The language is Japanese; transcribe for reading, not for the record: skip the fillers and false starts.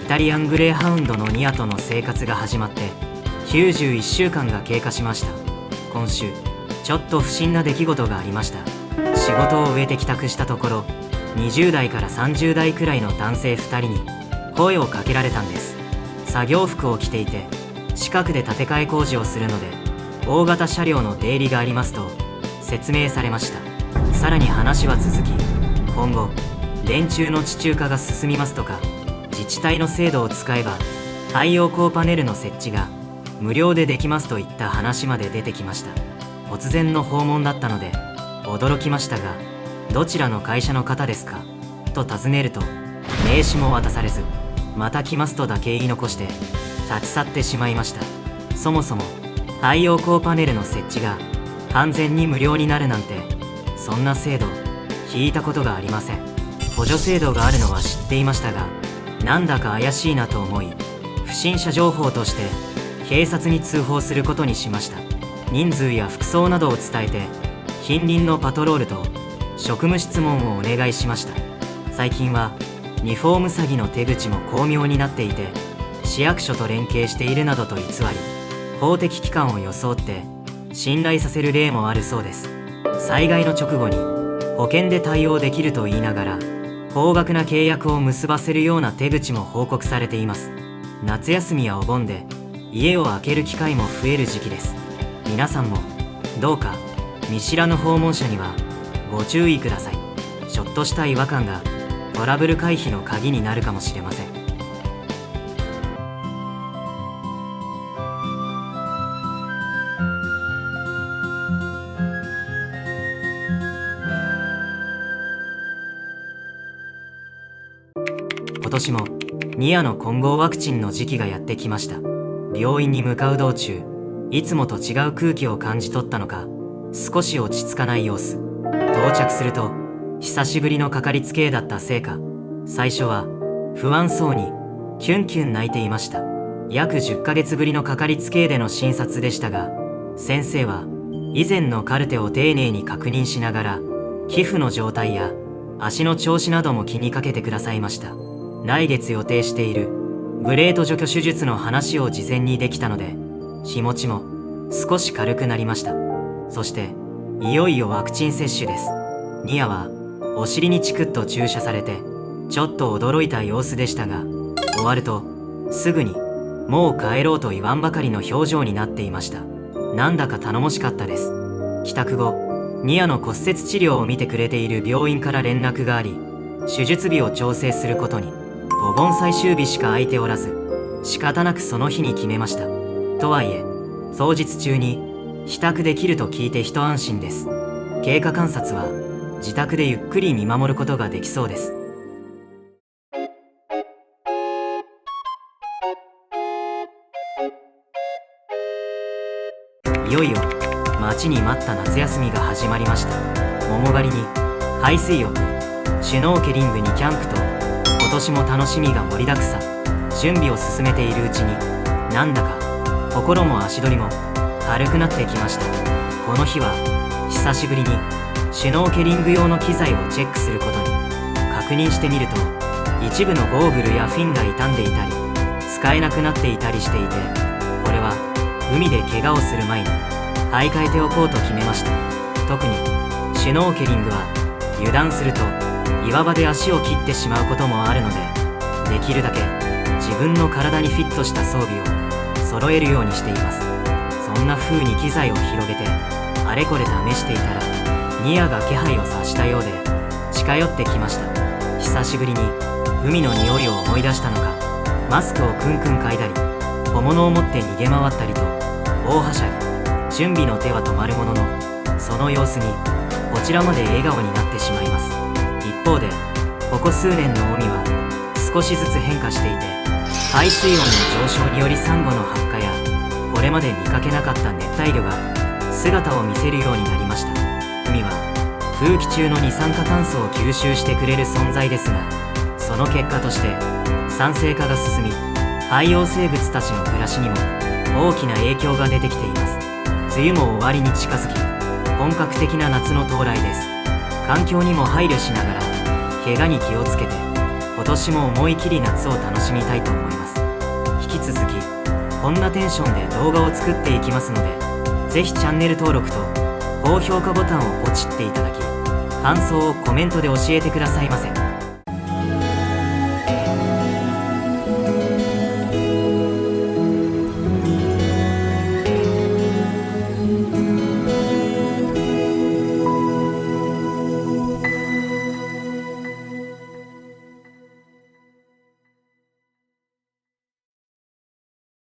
タリアングレーハウンドのニアとの生活が始まって91週間が経過しました。今週ちょっと不審な出来事がありました。仕事を終えて帰宅したところ、20代から30代くらいの男性2人に声をかけられたんです。作業服を着ていて、近くで建て替え工事をするので大型車両の出入りがありますと説明されました。さらに話は続き、今後電柱の地中化が進みますとか、自治体の制度を使えば太陽光パネルの設置が無料でできますといった話まで出てきました。突然の訪問だったので驚きましたが、どちらの会社の方ですかと尋ねると、名刺も渡されず、また来ますとだけ言い残して立ち去ってしまいました。そもそも太陽光パネルの設置が完全に無料になるなんて、そんな制度聞いたことがありません。補助制度があるのは知っていましたが、なんだか怪しいなと思い、不審者情報として警察に通報することにしました。人数や服装などを伝えて近隣のパトロールと職務質問をお願いしました。最近はリフォーム詐欺の手口も巧妙になっていて、市役所と連携しているなどと偽り、公的機関を装って信頼させる例もあるそうです。災害の直後に保険で対応できると言いながら高額な契約を結ばせるような手口も報告されています。夏休みやお盆で家を空ける機会も増える時期です。皆さんもどうか見知らぬ訪問者にはご注意ください。ちょっとした違和感がトラブル回避の鍵になるかもしれません。今年もニアの混合ワクチンの時期がやってきました。病院に向かう道中、いつもと違う空気を感じ取ったのか、少し落ち着かない様子。到着すると久しぶりのかかりつけ医だったせいか、最初は不安そうにキュンキュン泣いていました。約10ヶ月ぶりのかかりつけ医での診察でしたが、先生は以前のカルテを丁寧に確認しながら、皮膚の状態や足の調子なども気にかけてくださいました。来月予定しているブレート除去手術の話を事前にできたので、気持ちも少し軽くなりました。そしていよいよワクチン接種です。ニアはお尻にチクッと注射されてちょっと驚いた様子でしたが、終わるとすぐにもう帰ろうと言わんばかりの表情になっていました。なんだか頼もしかったです。帰宅後、ニアの骨折治療を見てくれている病院から連絡があり、手術日を調整することに。お盆最終日しか空いておらず、仕方なくその日に決めました。とはいえ当日中に帰宅できると聞いて一安心です。経過観察は自宅でゆっくり見守ることができそうです。いよいよ待ちに待った夏休みが始まりました。桃狩りに海水浴、シュノーケリングにキャンプと、今年も楽しみが盛りだくさん。準備を進めているうちに、なんだか心も足取りも軽くなってきました。この日は久しぶりにシュノーケリング用の機材をチェックすることに。確認してみると、一部のゴーグルやフィンが傷んでいたり使えなくなっていたりしていて、これは海で怪我をする前に買い替えておこうと決めました。特にシュノーケリングは油断すると岩場で足を切ってしまうこともあるので、できるだけ自分の体にフィットした装備を揃えるようにしています。そんな風に機材を広げてあれこれ試していたら、ニアが気配を察したようで近寄ってきました。久しぶりに海の匂いを思い出したのか、マスクをクンクン嗅いだり、小物を持って逃げ回ったりと大はしゃぎ。準備の手は止まるものの、その様子にこちらまで笑顔になってしまいます。一方でここ数年の海は少しずつ変化していて、海水温の上昇によりサンゴの発火やこれまで見かけなかった熱帯魚が姿を見せるようになりました。海は空気中の二酸化炭素を吸収してくれる存在ですが、その結果として酸性化が進み、海洋生物たちの暮らしにも大きな影響が出てきています。梅雨も終わりに近づき、本格的な夏の到来です。環境にも配慮しながら怪我に気をつけて今年も思い切り夏を楽しみたいと思います。引き続きこんなテンションで動画を作っていきますので、ぜひチャンネル登録と高評価ボタンをポチっていただき、感想をコメントで教えてくださいませ。